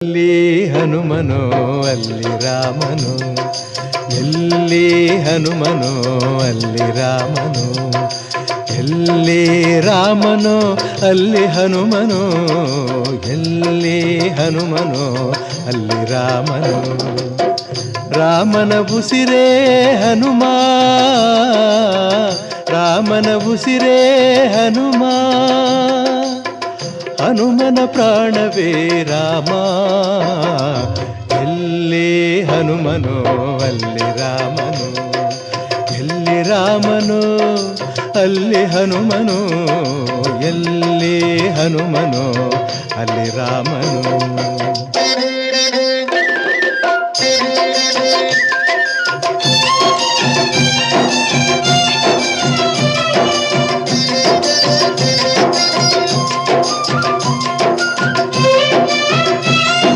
ಎಲ್ಲಿ ಹನುಮನೋ ಅಲ್ಲಿ ರಾಮನು, ಎಲ್ಲಿ ಹನುಮನೋ ಅಲ್ಲಿ ರಾಮನು, ಎಲ್ಲಿ ರಾಮನೋ ಅಲ್ಲಿ ಹನುಮನೋ, ಎಲ್ಲಿ ಹನುಮನೋ ಅಲ್ಲಿ ರಾಮನು. ರಾಮನ ಉಸಿರೇ ಹನುಮ, ರಾಮನ ಉಸಿರೇ ಹನುಮ, ಹನುಮನ ಪ್ರಾಣವೇ ರಾಮ. ಎಲ್ಲಿ ಹನುಮನೋ ಅಲ್ಲಿ ರಾಮನು, ಎಲ್ಲಿ ರಾಮನು ಅಲ್ಲಿ ಹನುಮನು, ಎಲ್ಲಿ ಹನುಮನೋ ಅಲ್ಲಿ ರಾಮನು.